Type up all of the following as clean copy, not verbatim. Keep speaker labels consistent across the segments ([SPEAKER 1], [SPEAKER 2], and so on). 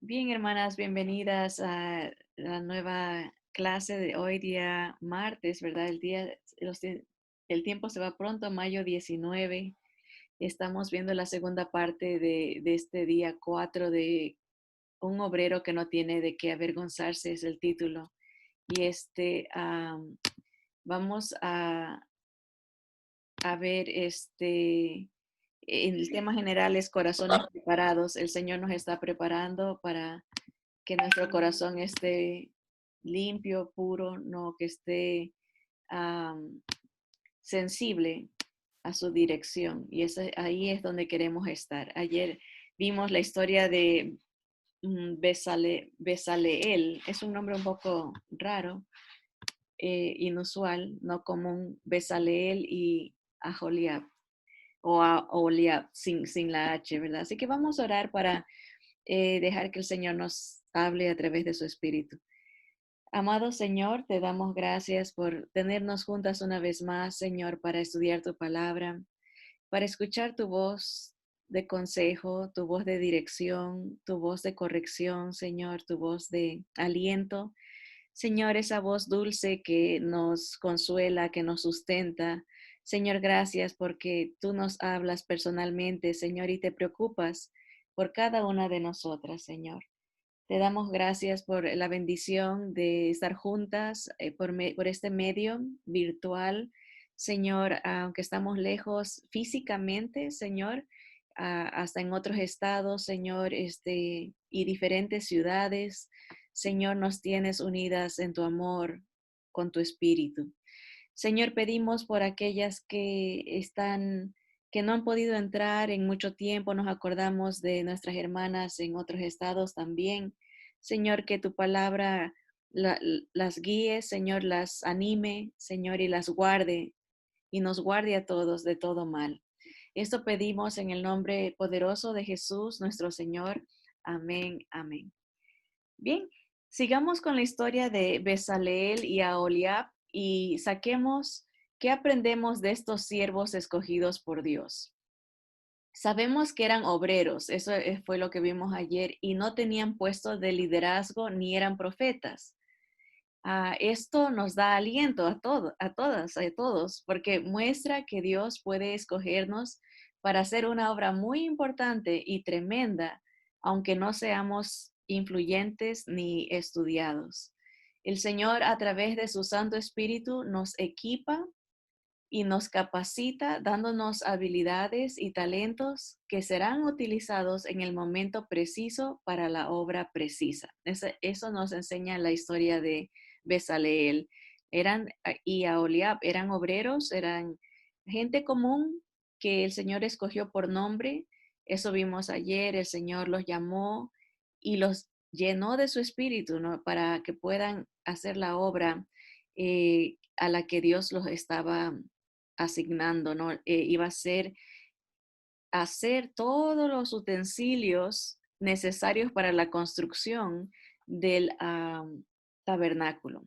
[SPEAKER 1] Bien, hermanas, bienvenidas a la nueva clase de hoy día martes, ¿verdad? El tiempo se va pronto, mayo 19. Estamos viendo la segunda parte de este día 4 de Un obrero que no tiene de qué avergonzarse, es el título. Y vamos a ver el tema general es corazones preparados. El Señor nos está preparando para que nuestro corazón esté limpio, puro, no que esté am, sensible a su dirección. Y ahí es donde queremos estar. Ayer vimos la historia de Besaleel. Es un nombre un poco raro, inusual, no común. Besaleel y Aholiab o Aholiab sin la H, ¿verdad? Así que vamos a orar para dejar que el Señor nos hable a través de su Espíritu. Amado Señor, te damos gracias por tenernos juntas una vez más, Señor, para estudiar tu palabra, para escuchar tu voz de consejo, tu voz de dirección, tu voz de corrección, Señor, tu voz de aliento. Señor, esa voz dulce que nos consuela, que nos sustenta. Señor, gracias porque tú nos hablas personalmente, Señor, y te preocupas por cada una de nosotras, Señor. Te damos gracias por la bendición de estar juntas por este medio virtual, Señor, aunque estamos lejos físicamente, Señor, hasta en otros estados, Señor, y diferentes ciudades. Señor, nos tienes unidas en tu amor con tu espíritu. Señor, pedimos por aquellas que no han podido entrar en mucho tiempo. Nos acordamos de nuestras hermanas en otros estados también. Señor, que tu palabra las guíe, Señor, las anime, Señor, y las guarde y nos guarde a todos de todo mal. Esto pedimos en el nombre poderoso de Jesús, nuestro Señor. Amén, amén. Bien, sigamos con la historia de Besaleel y Aholiab y saquemos qué aprendemos de estos siervos escogidos por Dios. Sabemos que eran obreros, eso fue lo que vimos ayer, y no tenían puestos de liderazgo ni eran profetas. Esto nos da aliento a todas, a todos, porque muestra que Dios puede escogernos para hacer una obra muy importante y tremenda, aunque no seamos influyentes ni estudiados. El Señor, a través de su Santo Espíritu, nos equipa y nos capacita dándonos habilidades y talentos que serán utilizados en el momento preciso para la obra precisa. Eso nos enseña la historia de Besaleel. Y Aholiab eran obreros, eran gente común que el Señor escogió por nombre. Eso vimos ayer, el Señor los llamó y los llenó de su espíritu, ¿no? Para que puedan hacer la obra a la que Dios los estaba asignando, ¿no? Iba a ser hacer todos los utensilios necesarios para la construcción del tabernáculo.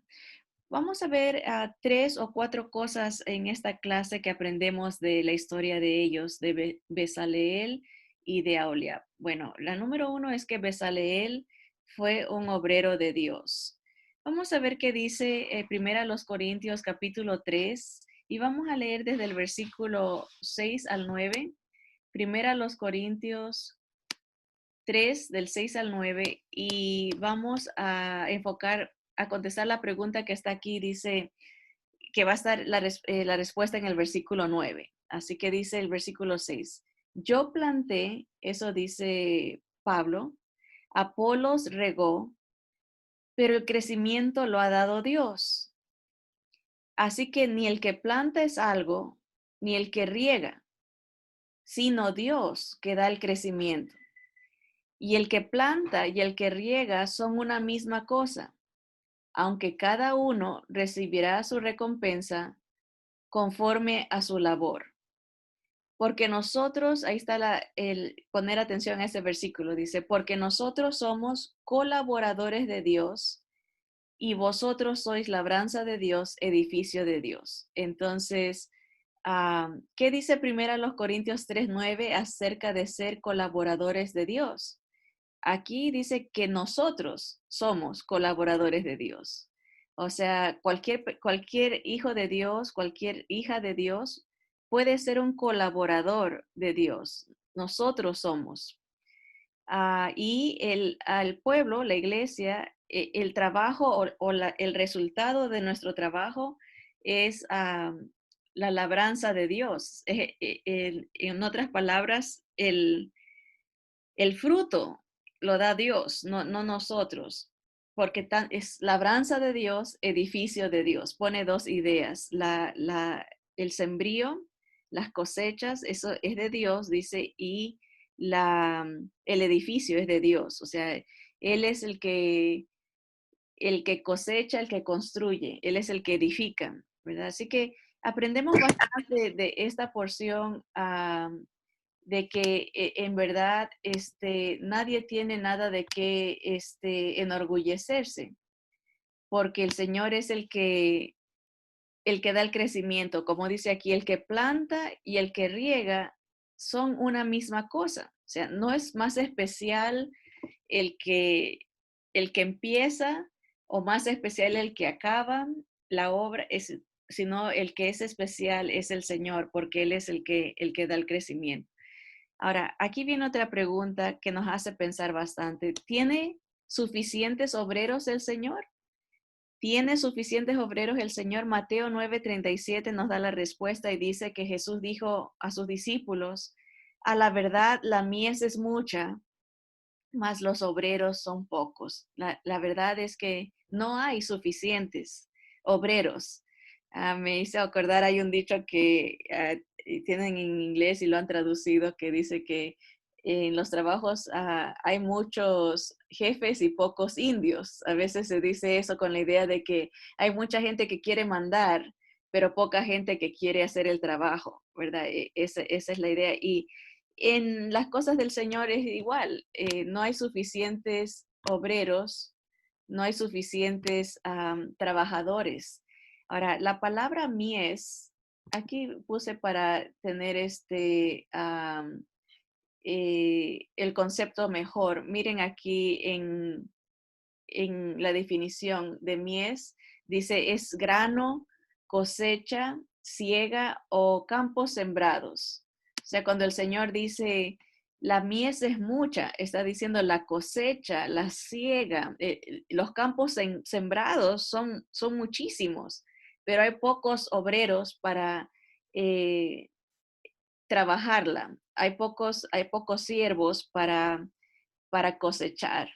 [SPEAKER 1] Vamos a ver tres o cuatro cosas en esta clase que aprendemos de la historia de ellos, de Besaleel y de Aholiab. Bueno, la número uno es que Besaleel fue un obrero de Dios. Vamos a ver qué dice primera los Corintios capítulo 3 y vamos a leer desde el versículo 6 al 9. Primera los Corintios 3 del 6 al 9 y vamos a enfocar, a contestar la pregunta que está aquí. Dice que va a estar la respuesta en el versículo 9. Así que dice el versículo 6. Yo planté, eso dice Pablo, Apolos regó, pero el crecimiento lo ha dado Dios. Así que ni el que planta es algo, ni el que riega, sino Dios que da el crecimiento. Y el que planta y el que riega son una misma cosa, aunque cada uno recibirá su recompensa conforme a su labor. Porque nosotros, ahí está el poner atención a ese versículo, dice, porque nosotros somos colaboradores de Dios y vosotros sois labranza de Dios, edificio de Dios. Entonces, ¿qué dice primero los Corintios 3:9 acerca de ser colaboradores de Dios? aquí dice que nosotros somos colaboradores de Dios. O sea, cualquier hijo de Dios, cualquier hija de Dios puede ser un colaborador de Dios. Nosotros somos. Y al pueblo, la iglesia, el trabajo el resultado de nuestro trabajo es la labranza de Dios. En otras palabras, el fruto lo da Dios, no nosotros, porque es labranza de Dios, edificio de Dios. Pone dos ideas, el sembrío, las cosechas, eso es de Dios, dice, y el edificio es de Dios. O sea, Él es el que cosecha, el que construye, Él es el que edifica, ¿verdad? Así que aprendemos bastante de esta porción. De que en verdad nadie tiene nada de qué enorgullecerse, porque el Señor es el que da el crecimiento. Como dice aquí, el que planta y el que riega son una misma cosa. O sea, no es más especial el que, el que empieza o más especial el que acaba la obra, sino el que es especial es el Señor, porque Él es el que da el crecimiento. Ahora, aquí viene otra pregunta que nos hace pensar bastante. ¿Tiene suficientes obreros el Señor? ¿Tiene suficientes obreros el Señor? Mateo 9:37 nos da la respuesta y dice que Jesús dijo a sus discípulos, a la verdad la mies es mucha, mas los obreros son pocos. La verdad es que no hay suficientes obreros. Me hizo acordar, hay un dicho que tienen en inglés y lo han traducido que dice que en los trabajos hay muchos jefes y pocos indios. A veces se dice eso con la idea de que hay mucha gente que quiere mandar, pero poca gente que quiere hacer el trabajo, ¿verdad? Esa es la idea. Y en las cosas del Señor es igual, no hay suficientes obreros, no hay suficientes trabajadores. Ahora, la palabra mies, aquí puse para tener el concepto mejor. Miren aquí en la definición de mies, dice es grano, cosecha, siega o campos sembrados. O sea, cuando el Señor dice, la mies es mucha, está diciendo la cosecha, la siega, los campos sembrados son muchísimos, pero hay pocos obreros para eh, trabajarla. Hay pocos siervos para cosechar.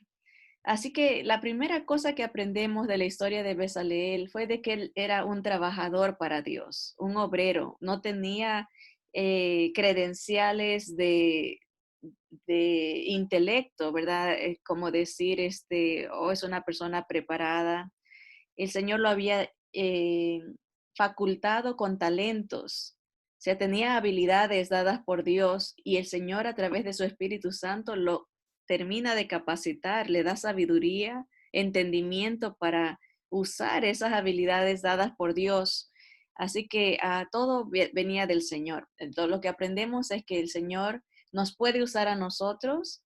[SPEAKER 1] Así que la primera cosa que aprendemos de la historia de Bezaleel fue de que él era un trabajador para Dios, un obrero, no tenía credenciales de intelecto, ¿verdad? Como decir, es una persona preparada. El Señor lo había facultado con talentos, o sea, tenía habilidades dadas por Dios y el Señor a través de su Espíritu Santo lo termina de capacitar, le da sabiduría, entendimiento para usar esas habilidades dadas por Dios. Así que todo venía del Señor. Entonces, lo que aprendemos es que el Señor nos puede usar a nosotros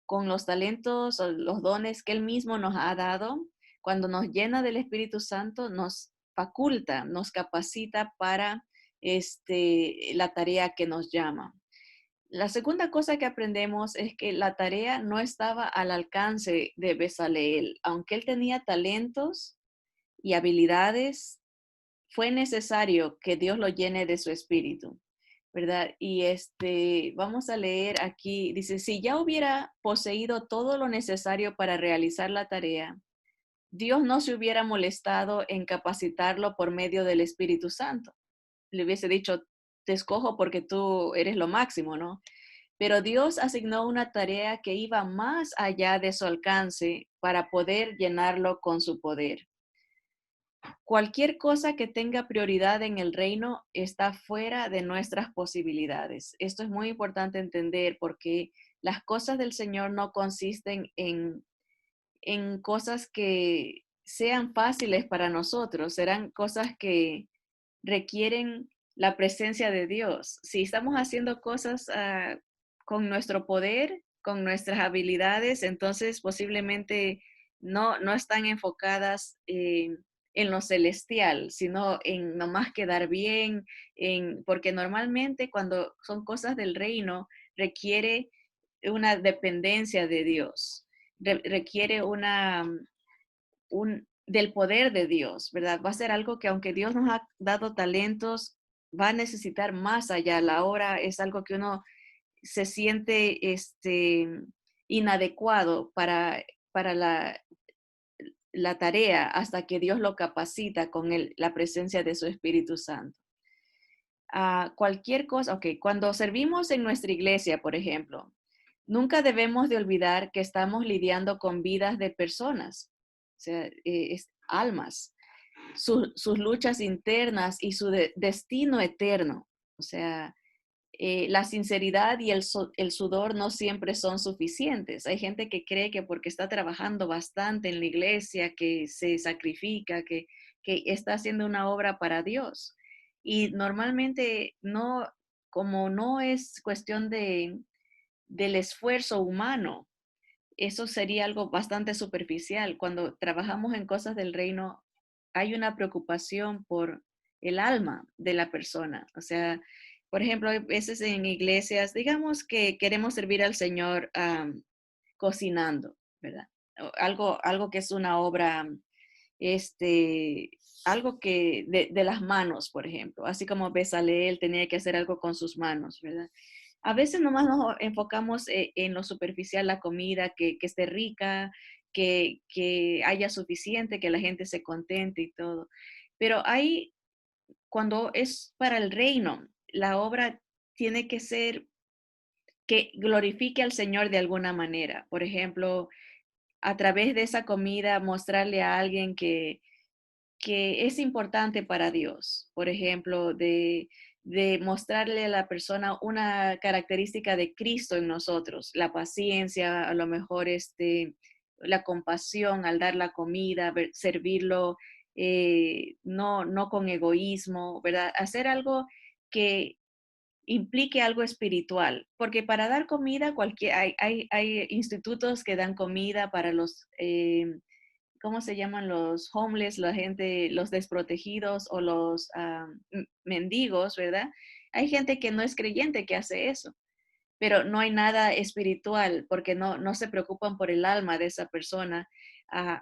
[SPEAKER 1] con los talentos o los dones que Él mismo nos ha dado. Cuando nos llena del Espíritu Santo, nos faculta, nos capacita para la tarea que nos llama. La segunda cosa que aprendemos es que la tarea no estaba al alcance de Bezaleel. Aunque él tenía talentos y habilidades, fue necesario que Dios lo llene de su espíritu, ¿verdad? Y vamos a leer aquí, dice, si ya hubiera poseído todo lo necesario para realizar la tarea, Dios no se hubiera molestado en capacitarlo por medio del Espíritu Santo. Le hubiese dicho, te escojo porque tú eres lo máximo, ¿no? Pero Dios asignó una tarea que iba más allá de su alcance para poder llenarlo con su poder. Cualquier cosa que tenga prioridad en el reino está fuera de nuestras posibilidades. Esto es muy importante entender porque las cosas del Señor no consisten en cosas que sean fáciles para nosotros, serán cosas que requieren la presencia de Dios. Si estamos haciendo cosas con nuestro poder, con nuestras habilidades, entonces posiblemente no están enfocadas en lo celestial, sino en nomás quedar bien, porque normalmente cuando son cosas del reino requiere una dependencia de Dios, requiere del poder de Dios, ¿verdad? Va a ser algo que aunque Dios nos ha dado talentos, va a necesitar más allá. La obra es algo que uno se siente inadecuado para la tarea hasta que Dios lo capacita con la presencia de su Espíritu Santo. Cualquier cosa, ok, cuando servimos en nuestra iglesia, por ejemplo, nunca debemos de olvidar que estamos lidiando con vidas de personas, o sea, almas, sus luchas internas y su destino eterno. O sea, la sinceridad y el sudor no siempre son suficientes. Hay gente que cree que porque está trabajando bastante en la iglesia, que se sacrifica, que está haciendo una obra para Dios. Y normalmente no, como no es cuestión del esfuerzo humano, eso sería algo bastante superficial. Cuando trabajamos en cosas del reino, hay una preocupación por el alma de la persona. O sea, por ejemplo, hay veces en iglesias, digamos que queremos servir al Señor cocinando, ¿verdad? Algo que es una obra, este, algo que de las manos, por ejemplo, así como Bezaleel tenía que hacer algo con sus manos, ¿verdad? A veces nomás nos enfocamos en lo superficial, la comida, que esté rica, que haya suficiente, que la gente se contente y todo. Pero hay, cuando es para el reino, la obra tiene que ser que glorifique al Señor de alguna manera. Por ejemplo, a través de esa comida, mostrarle a alguien que es importante para Dios. Por ejemplo, de mostrarle a la persona una característica de Cristo en nosotros, la paciencia, a lo mejor la compasión al dar la comida, servirlo, no con egoísmo, ¿verdad? Hacer algo que implique algo espiritual, porque para dar comida, hay institutos que dan comida para los ¿cómo se llaman los homeless, la gente, los desprotegidos o los mendigos, ¿verdad? Hay gente que no es creyente que hace eso, pero no hay nada espiritual porque no se preocupan por el alma de esa persona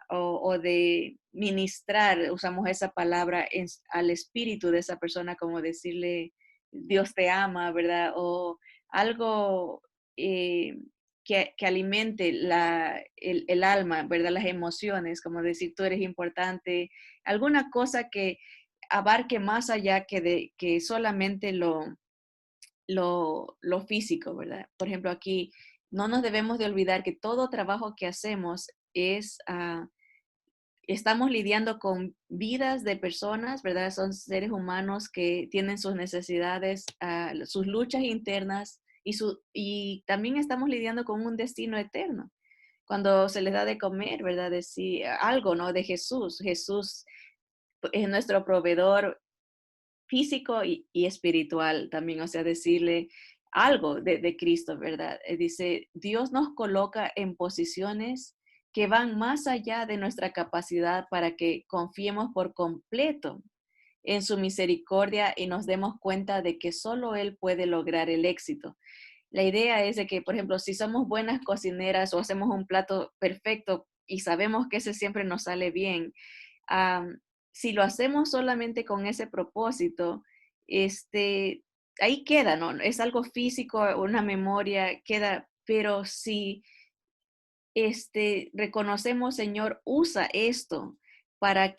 [SPEAKER 1] o de ministrar, usamos esa palabra, al espíritu de esa persona, como decirle, Dios te ama, ¿verdad? O algo eh, que alimente el alma, ¿verdad? Las emociones, como decir, tú eres importante, alguna cosa que abarque más allá que solamente lo físico, ¿verdad? Por ejemplo, aquí no nos debemos de olvidar que todo trabajo que hacemos estamos lidiando con vidas de personas, ¿verdad? Son seres humanos que tienen sus necesidades, sus luchas internas y también estamos lidiando con un destino eterno. Cuando se les da de comer, ¿verdad? Decir algo, ¿no? De Jesús. Jesús es nuestro proveedor físico y espiritual también, o sea, decirle algo de Cristo, ¿verdad? Dice, Dios nos coloca en posiciones que van más allá de nuestra capacidad para que confiemos por completo en su misericordia y nos demos cuenta de que solo Él puede lograr el éxito. La idea es de que, por ejemplo, si somos buenas cocineras o hacemos un plato perfecto y sabemos que ese siempre nos sale bien, am, si lo hacemos solamente con ese propósito, este, ahí queda, ¿no? Es algo físico, una memoria, queda, pero si reconocemos, Señor, usa esto para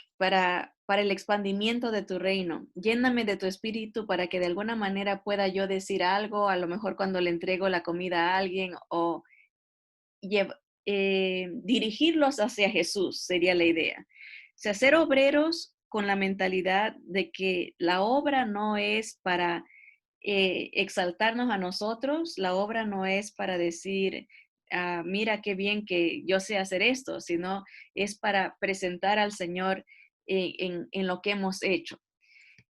[SPEAKER 1] el expandimiento de tu reino. Lléname de tu espíritu para que de alguna manera pueda yo decir algo, a lo mejor cuando le entrego la comida a alguien o dirigirlos hacia Jesús, sería la idea. O sea, ser obreros con la mentalidad de que la obra no es para exaltarnos a nosotros, la obra no es para decir, mira qué bien que yo sé hacer esto, sino es para presentar al Señor en lo que hemos hecho.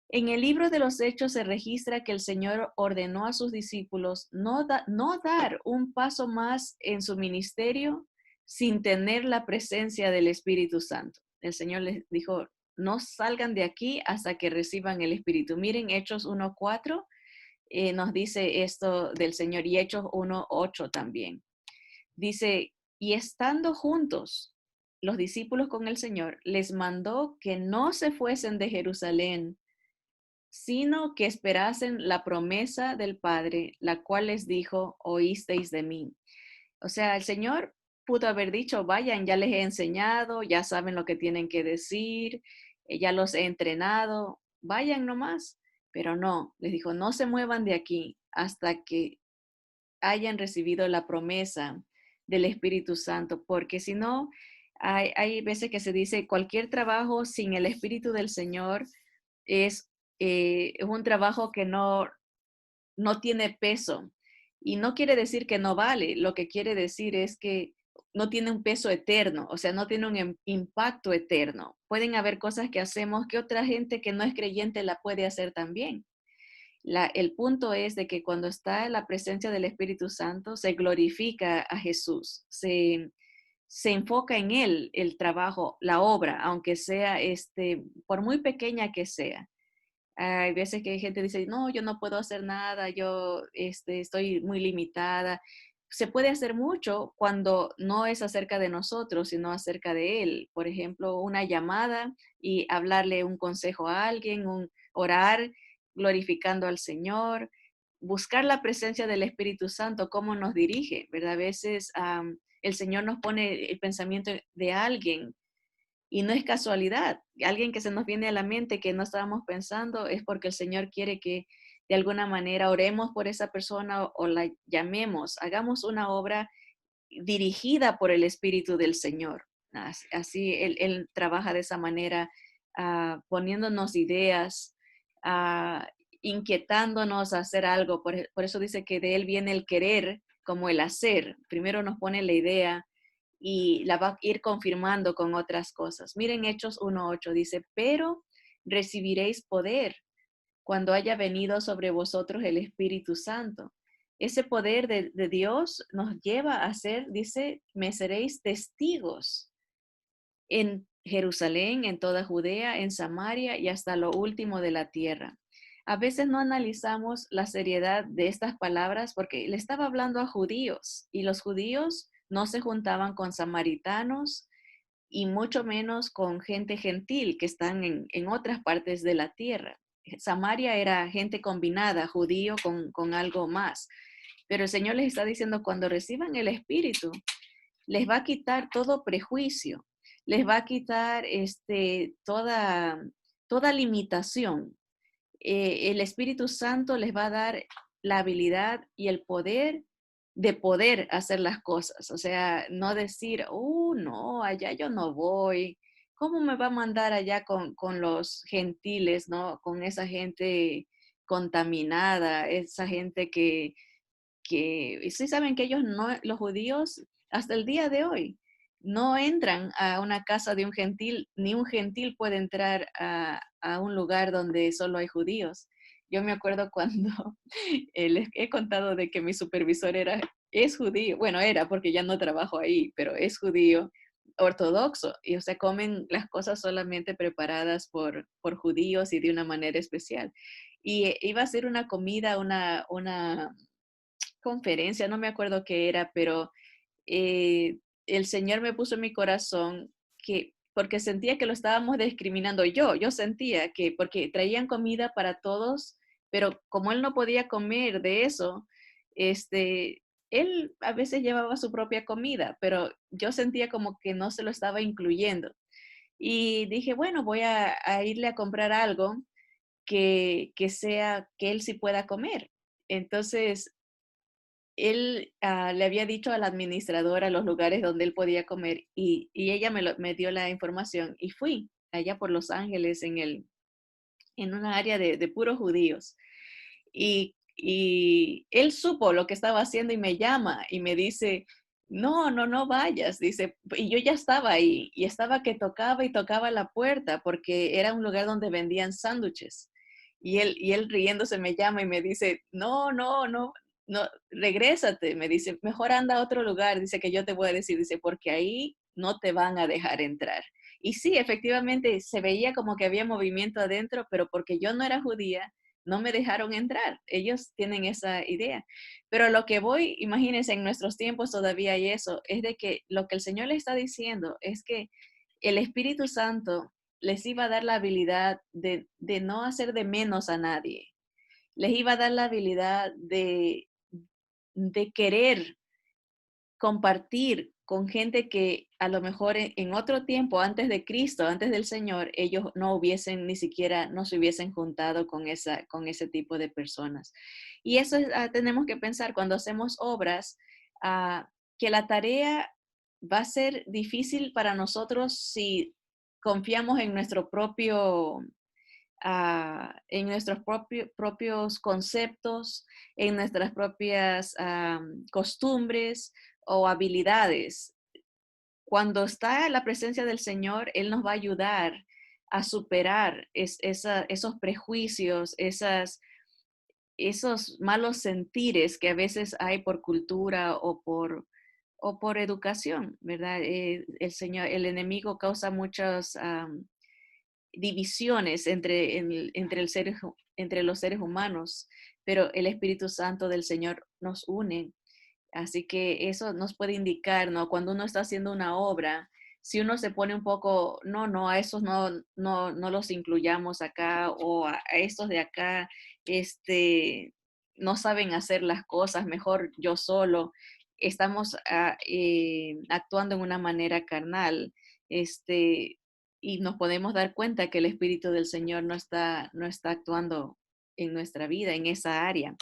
[SPEAKER 1] En el libro de los Hechos se registra que el Señor ordenó a sus discípulos no dar un paso más en su ministerio sin tener la presencia del Espíritu Santo. El Señor les dijo, no salgan de aquí hasta que reciban el Espíritu. Miren, Hechos 1:4 nos dice esto del Señor, y Hechos 1:8 también. Dice, y estando juntos los discípulos con el Señor, les mandó que no se fuesen de Jerusalén, sino que esperasen la promesa del Padre, la cual les dijo, oísteis de mí. O sea, el Señor pudo haber dicho, vayan, ya les he enseñado, ya saben lo que tienen que decir, ya los he entrenado, vayan nomás. Pero no, les dijo, no se muevan de aquí hasta que hayan recibido la promesa del Espíritu Santo, porque si no, hay veces que se dice, cualquier trabajo sin el Espíritu del Señor es, es un trabajo que no tiene peso. Y no quiere decir que no vale, lo que quiere decir es que no tiene un peso eterno, o sea, no tiene un impacto eterno. Pueden haber cosas que hacemos que otra gente que no es creyente la puede hacer también. El punto es de que cuando está la presencia del Espíritu Santo, se glorifica a Jesús, se enfoca en él el trabajo, la obra, aunque sea por muy pequeña que sea. Hay veces que hay gente que dice, no, yo no puedo hacer nada, yo estoy muy limitada. Se puede hacer mucho cuando no es acerca de nosotros, sino acerca de Él. Por ejemplo, una llamada y hablarle un consejo a alguien, orar glorificando al Señor, buscar la presencia del Espíritu Santo, cómo nos dirige, ¿verdad? A veces el Señor nos pone el pensamiento de alguien y no es casualidad. Alguien que se nos viene a la mente que no estábamos pensando es porque el Señor quiere que de alguna manera oremos por esa persona o la llamemos, hagamos una obra dirigida por el Espíritu del Señor. Así Él trabaja de esa manera, poniéndonos ideas, ah, inquietándonos a hacer algo. Por eso dice que de Él viene el querer como el hacer. Primero nos pone la idea y la va a ir confirmando con otras cosas. Miren Hechos 1:8, dice, pero recibiréis poder cuando haya venido sobre vosotros el Espíritu Santo. Ese poder de Dios nos lleva a ser, dice, me seréis testigos en Jerusalén, en toda Judea, en Samaria y hasta lo último de la tierra. A veces no analizamos la seriedad de estas palabras porque le estaba hablando a judíos y los judíos no se juntaban con samaritanos y mucho menos con gente gentil que están en otras partes de la tierra. Samaria era gente combinada, judío con algo más. Pero el Señor les está diciendo, cuando reciban el Espíritu, les va a quitar todo prejuicio, les va a quitar toda limitación. El Espíritu Santo les va a dar la habilidad y el poder de poder hacer las cosas. O sea, no decir, no, allá yo no voy. ¿Cómo me va a mandar allá con los gentiles, no? Con esa gente contaminada, esa gente que sí saben que ellos no, los judíos, hasta el día de hoy, no entran a una casa de un gentil, ni un gentil puede entrar a un lugar donde solo hay judíos. Yo me acuerdo cuando les he contado de que mi supervisor es judío, bueno, era porque ya no trabajo ahí, pero es judío ortodoxo, y o sea, comen las cosas solamente preparadas por judíos y de una manera especial. Y iba a ser una comida, una conferencia, no me acuerdo qué era, pero el Señor me puso en mi corazón que, porque sentía que lo estábamos discriminando yo sentía que, porque traían comida para todos, pero como él no podía comer de eso, él a veces llevaba su propia comida, pero yo sentía como que no se lo estaba incluyendo. Y dije, bueno, voy a irle a comprar algo que sea, que él sí pueda comer. Entonces, él le había dicho a la administradora los lugares donde él podía comer y ella me dio la información y fui allá por Los Ángeles en una área de puros judíos. Y él supo lo que estaba haciendo y me llama y me dice, no, no, no vayas, dice, y yo ya estaba ahí y estaba que tocaba y tocaba la puerta porque era un lugar donde vendían sándwiches. Y él riéndose me llama y me dice, no, no, no, no, regrésate, me dice, mejor anda a otro lugar, dice que yo te voy a decir, dice, porque ahí no te van a dejar entrar. Y sí, efectivamente se veía como que había movimiento adentro, pero porque yo no era judía, no me dejaron entrar. Ellos tienen esa idea. Pero lo que voy, imagínense, en nuestros tiempos todavía hay eso, es de que lo que el Señor le está diciendo es que el Espíritu Santo les iba a dar la habilidad de no hacer de menos a nadie. Les iba a dar la habilidad de querer compartir con gente que a lo mejor en otro tiempo, antes de Cristo, antes del Señor, ellos no hubiesen ni siquiera, no se hubiesen juntado con ese tipo de personas. Y eso tenemos que pensar cuando hacemos obras, que la tarea va a ser difícil para nosotros si confiamos en nuestro propio en nuestros propios conceptos, en nuestras propias costumbres o habilidades. Cuando está la presencia del Señor, Él nos va a ayudar a superar esos prejuicios, esos malos sentires que a veces hay por cultura o por educación, ¿verdad? El enemigo causa muchas divisiones entre los seres humanos, pero el Espíritu Santo del Señor nos une. Así que eso nos puede indicar, ¿no? Cuando uno está haciendo una obra, si uno se pone un poco, no, no, a esos no los incluyamos acá, o a estos de acá, no saben hacer las cosas, mejor yo solo. Estamos actuando en una manera carnal, y nos podemos dar cuenta que el Espíritu del Señor no está actuando en nuestra vida, en esa área.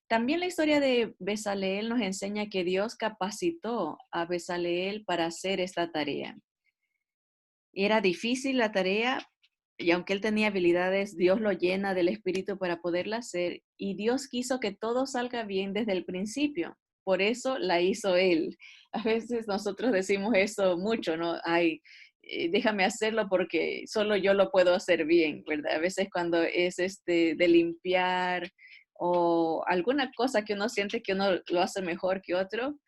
[SPEAKER 1] También la historia de Bezaleel nos enseña que Dios capacitó a Bezaleel para hacer esta tarea. Era difícil la tarea, y aunque él tenía habilidades, Dios lo llena del Espíritu para poderla hacer, y Dios quiso que todo salga bien desde el principio. Por eso la hizo él. A veces nosotros decimos eso mucho, ¿no? Ay, déjame hacerlo porque solo yo lo puedo hacer bien, ¿verdad? A veces cuando es de limpiar o alguna cosa que uno siente que uno lo hace mejor que otro,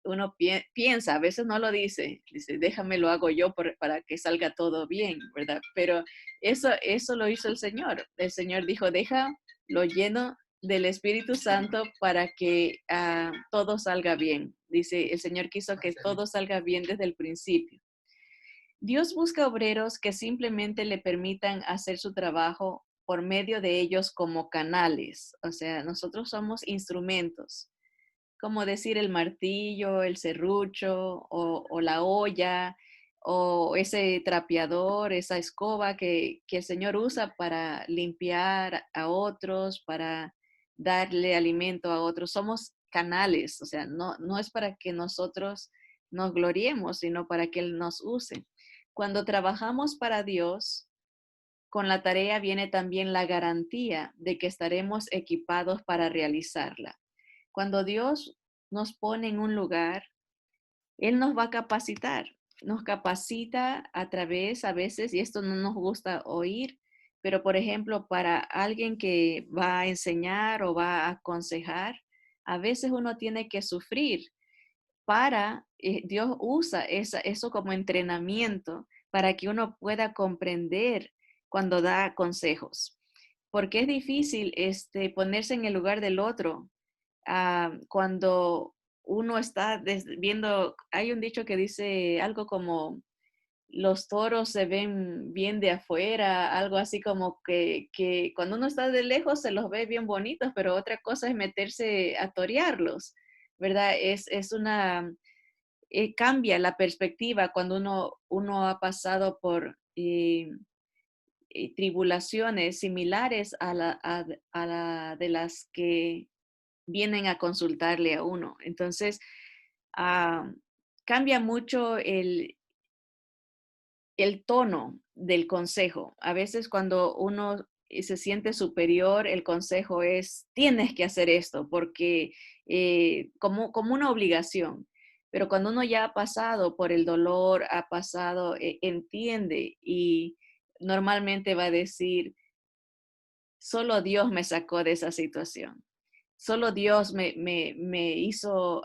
[SPEAKER 1] uno piensa, a veces no lo dice, déjame lo hago yo para que salga todo bien, ¿verdad? Pero eso lo hizo el Señor. El Señor dijo, deja lo lleno del Espíritu Santo para que todo salga bien. Dice, el Señor quiso que todo salga bien desde el principio. Dios busca obreros que simplemente le permitan hacer su trabajo por medio de ellos como canales. O sea, nosotros somos instrumentos, como decir el martillo, el serrucho o la olla o ese trapeador, esa escoba que el Señor usa para limpiar a otros, para darle alimento a otros. Somos canales, o sea, no es para que nosotros nos gloriemos, sino para que Él nos use. Cuando trabajamos para Dios, con la tarea viene también la garantía de que estaremos equipados para realizarla. Cuando Dios nos pone en un lugar, Él nos va a capacitar. Nos capacita a través, a veces, y esto no nos gusta oír, pero por ejemplo, para alguien que va a enseñar o va a aconsejar, a veces uno tiene que sufrir Dios usa eso como entrenamiento para que uno pueda comprender cuando da consejos. Porque es difícil ponerse en el lugar del otro cuando uno está viendo, hay un dicho que dice algo como los toros se ven bien de afuera, algo así como que cuando uno está de lejos se los ve bien bonitos, pero otra cosa es meterse a torearlos, ¿verdad? Cambia la perspectiva cuando uno ha pasado por tribulaciones similares a la de las que vienen a consultarle a uno. Entonces, ah, cambia mucho el tono del consejo. A veces cuando uno se siente superior, el consejo es, tienes que hacer esto, porque como una obligación. Pero cuando uno ya ha pasado por el dolor, ha pasado, entiende y normalmente va a decir, solo Dios me sacó de esa situación. Solo Dios me hizo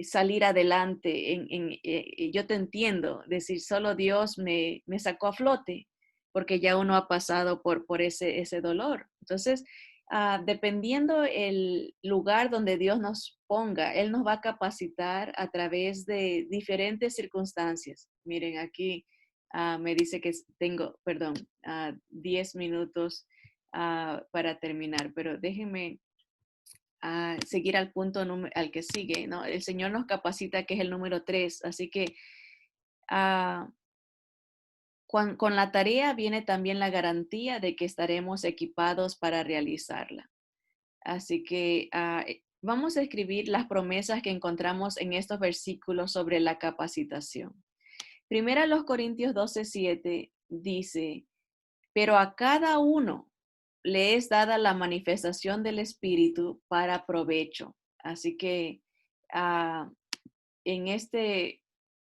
[SPEAKER 1] salir adelante. Yo te entiendo, decir, solo Dios me sacó a flote, porque ya uno ha pasado por ese dolor. Entonces, dependiendo el lugar donde Dios nos ponga, Él nos va a capacitar a través de diferentes circunstancias. Miren, aquí me dice que tengo, perdón, 10 minutos para terminar, pero déjenme seguir al punto al que sigue, ¿no? El Señor nos capacita, que es el número 3, así que ah, con la tarea viene también la garantía de que estaremos equipados para realizarla. Así que vamos a escribir las promesas que encontramos en estos versículos sobre la capacitación. Primera los Corintios 12:7 dice, pero a cada uno le es dada la manifestación del Espíritu para provecho. Así que ah, en este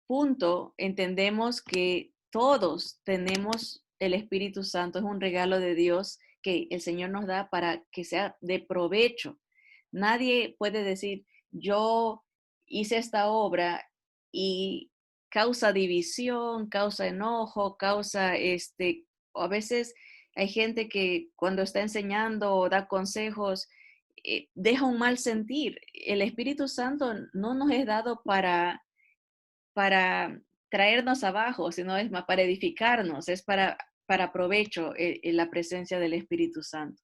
[SPEAKER 1] punto entendemos que todos tenemos el Espíritu Santo, es un regalo de Dios que el Señor nos da para que sea de provecho. Nadie puede decir, yo hice esta obra y causa división, causa enojo, causa o a veces hay gente que cuando está enseñando o da consejos, deja un mal sentir. El Espíritu Santo no nos es dado para traernos abajo, sino es más para edificarnos, es para provecho en la presencia del Espíritu Santo.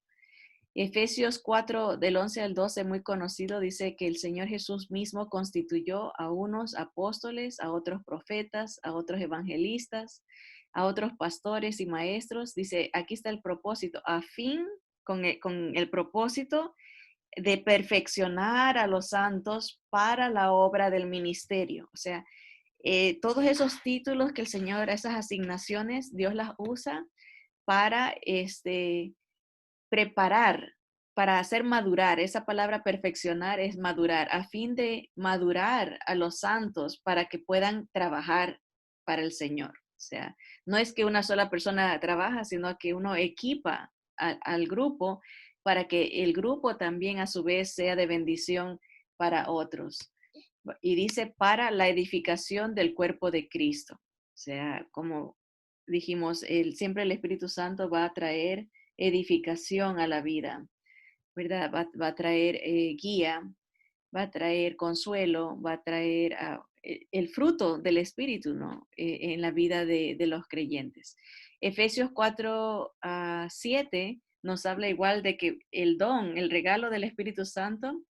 [SPEAKER 1] Efesios 4, del 11 al 12, muy conocido, dice que el Señor Jesús mismo constituyó a unos apóstoles, a otros profetas, a otros evangelistas, a otros pastores y maestros. Dice, aquí está el propósito, con el propósito de perfeccionar a los santos para la obra del ministerio. O sea, todos esos títulos que el Señor, esas asignaciones, Dios las usa para preparar, para hacer madurar. Esa palabra perfeccionar es madurar, a fin de madurar a los santos para que puedan trabajar para el Señor. O sea, no es que una sola persona trabaja, sino que uno equipa al grupo para que el grupo también a su vez sea de bendición para otros. Y dice para la edificación del cuerpo de Cristo. O sea, como dijimos, siempre el Espíritu Santo va a traer edificación a la vida, ¿verdad? Va a traer guía, va a traer consuelo, va a traer el fruto del Espíritu, ¿no? En la vida de los creyentes. Efesios 4:7 nos habla igual de que el don, el regalo del Espíritu Santo,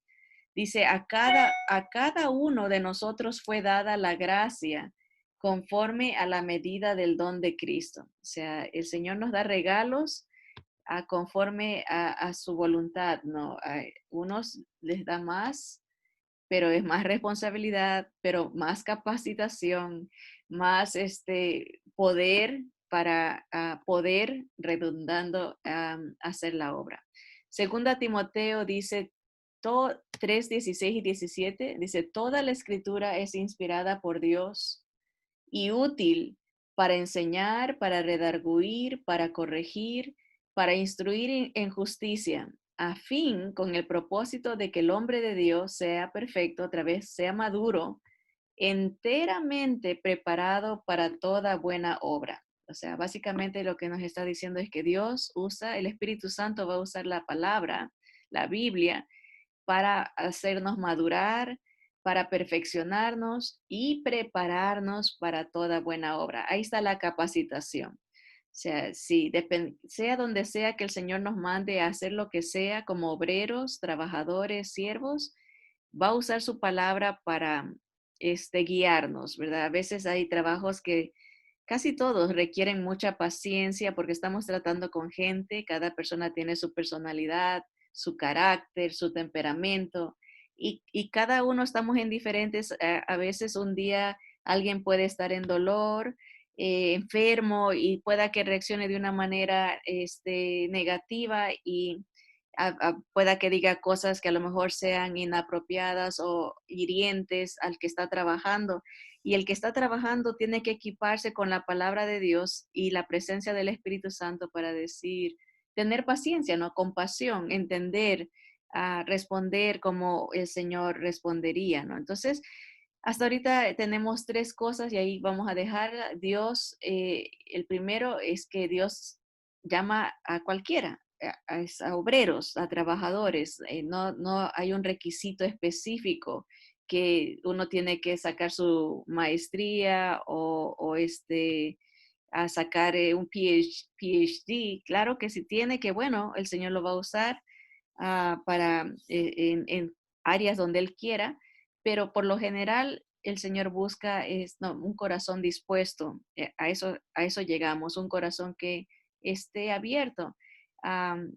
[SPEAKER 1] dice, a cada uno de nosotros fue dada la gracia conforme a la medida del don de Cristo. O sea, el Señor nos da regalos conforme a su voluntad, ¿no? A unos les da más, pero es más responsabilidad, pero más capacitación, más poder para poder, redundando, hacer la obra. Segunda Timoteo dice, 3:16 y 17, dice, toda la escritura es inspirada por Dios y útil para enseñar, para redarguir, para corregir, para instruir en justicia, a fin con el propósito de que el hombre de Dios sea perfecto, otra vez sea maduro, enteramente preparado para toda buena obra. O sea, básicamente lo que nos está diciendo es que Dios usa, el Espíritu Santo va a usar la palabra, la Biblia, para hacernos madurar, para perfeccionarnos y prepararnos para toda buena obra. Ahí está la capacitación. O sea, sí, sea donde sea que el Señor nos mande a hacer lo que sea, como obreros, trabajadores, siervos, va a usar su palabra para guiarnos, ¿verdad? A veces hay trabajos que casi todos requieren mucha paciencia porque estamos tratando con gente, cada persona tiene su personalidad, su carácter, su temperamento y cada uno estamos en diferentes, a veces un día alguien puede estar en dolor, enfermo y pueda que reaccione de una manera negativa y pueda que diga cosas que a lo mejor sean inapropiadas o hirientes al que está trabajando. Y el que está trabajando tiene que equiparse con la palabra de Dios y la presencia del Espíritu Santo para decir, tener paciencia, ¿no? Compasión, entender, responder como el Señor respondería, ¿no? Entonces, hasta ahorita tenemos tres cosas y ahí vamos a dejar. Dios, el primero es que Dios llama a cualquiera, a obreros, a trabajadores. No hay un requisito específico que uno tiene que sacar su maestría o a sacar un PhD. Claro que si tiene, que bueno, el Señor lo va a usar para en áreas donde Él quiera, pero por lo general el Señor busca no, un corazón dispuesto. A eso llegamos, un corazón que esté abierto,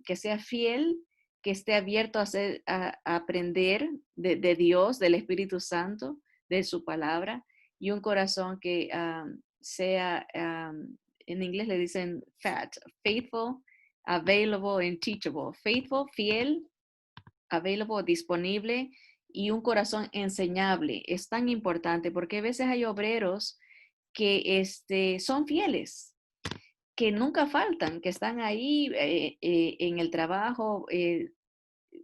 [SPEAKER 1] que sea fiel, que esté abierto a aprender de Dios, del Espíritu Santo, de su palabra, y un corazón que sea, en inglés le dicen fat, faithful, available and teachable. Faithful, fiel, available, disponible, y un corazón enseñable. Es tan importante porque a veces hay obreros que son fieles, que nunca faltan, que están ahí en el trabajo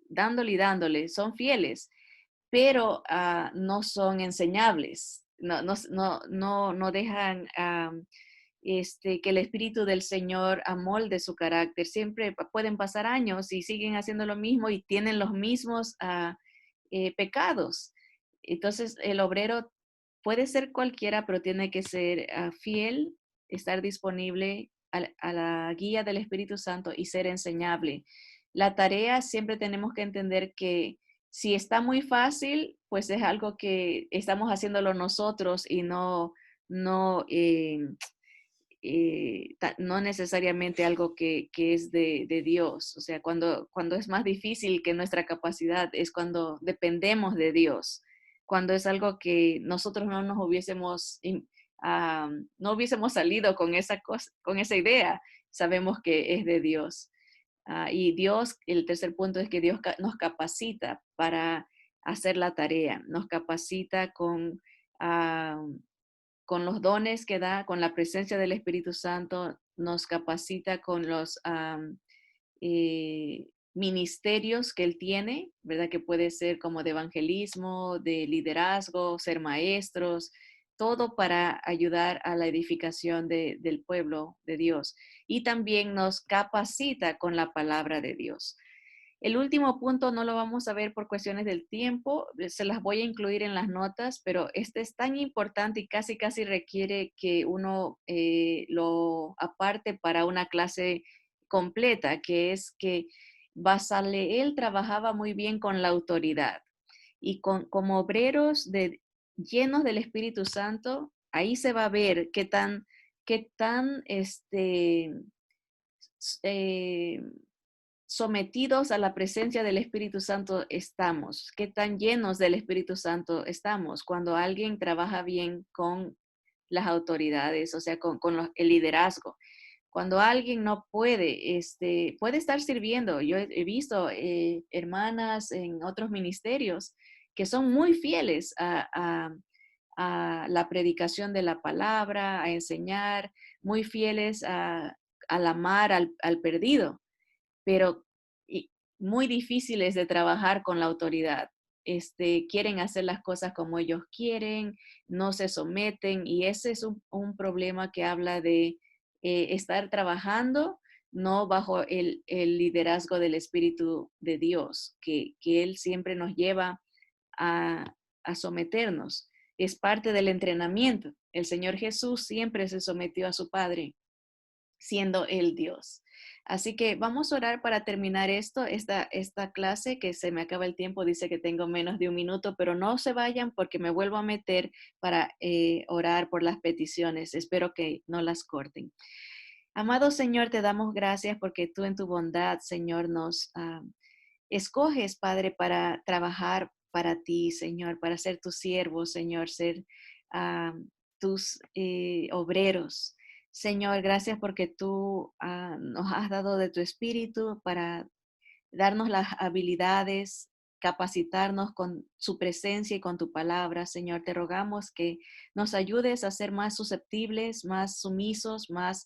[SPEAKER 1] dándole y dándole, son fieles, pero no son enseñables, no dejan que el Espíritu del Señor amolde su carácter. Siempre pueden pasar años y siguen haciendo lo mismo y tienen los mismos pecados. Entonces, el obrero puede ser cualquiera, pero tiene que ser fiel, estar disponible a la guía del Espíritu Santo y ser enseñable. La tarea siempre tenemos que entender que si está muy fácil, pues es algo que estamos haciéndolo nosotros y no necesariamente algo que es de Dios. O sea, cuando es más difícil que nuestra capacidad es cuando dependemos de Dios, cuando es algo que nosotros no nos no hubiésemos salido con esa cosa, con esa idea, sabemos que es de Dios. Y Dios, el tercer punto es que Dios nos capacita para hacer la tarea, nos capacita ah, con los dones que da, con la presencia del Espíritu Santo, nos capacita con los ministerios que Él tiene, ¿verdad? Que puede ser como de evangelismo, de liderazgo, ser maestros, todo para ayudar a la edificación del pueblo de Dios. Y también nos capacita con la palabra de Dios. El último punto no lo vamos a ver por cuestiones del tiempo, se las voy a incluir en las notas, pero este es tan importante y casi requiere que uno lo aparte para una clase completa, que es que Basaleel trabajaba muy bien con la autoridad y como obreros llenos del Espíritu Santo, ahí se va a ver qué tan eh, sometidos a la presencia del Espíritu Santo estamos, qué tan llenos del Espíritu Santo estamos cuando alguien trabaja bien con las autoridades, o sea, con el liderazgo. Cuando alguien no puede estar sirviendo. Yo he visto hermanas en otros ministerios que son muy fieles a la predicación de la palabra, a enseñar, muy fieles al amar al perdido, pero muy difíciles de trabajar con la autoridad. Quieren hacer las cosas como ellos quieren, no se someten, y ese es un problema que habla de estar trabajando no bajo el liderazgo del Espíritu de Dios, que Él siempre nos lleva a someternos. Es parte del entrenamiento. El Señor Jesús siempre se sometió a su Padre, siendo el Dios. Así que vamos a orar para terminar esta clase, que se me acaba el tiempo, dice que tengo menos de un minuto, pero no se vayan porque me vuelvo a meter para orar por las peticiones. Espero que no las corten. Amado Señor, te damos gracias porque tú en tu bondad, Señor, nos escoges, Padre, para trabajar para ti, Señor, para ser tus siervos, Señor, ser tus obreros. Señor, gracias porque tú nos has dado de tu espíritu para darnos las habilidades, capacitarnos con su presencia y con tu palabra. Señor, te rogamos que nos ayudes a ser más susceptibles, más sumisos, más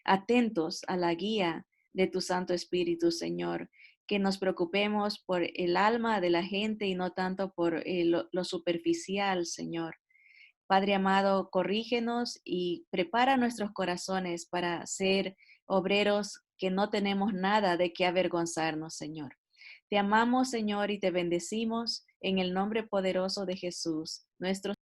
[SPEAKER 1] atentos a la guía de tu Santo Espíritu, Señor, que nos preocupemos por el alma de la gente y no tanto por lo superficial, Señor. Padre amado, corrígenos y prepara nuestros corazones para ser obreros que no tenemos nada de qué avergonzarnos, Señor. Te amamos, Señor, y te bendecimos en el nombre poderoso de Jesús, nuestro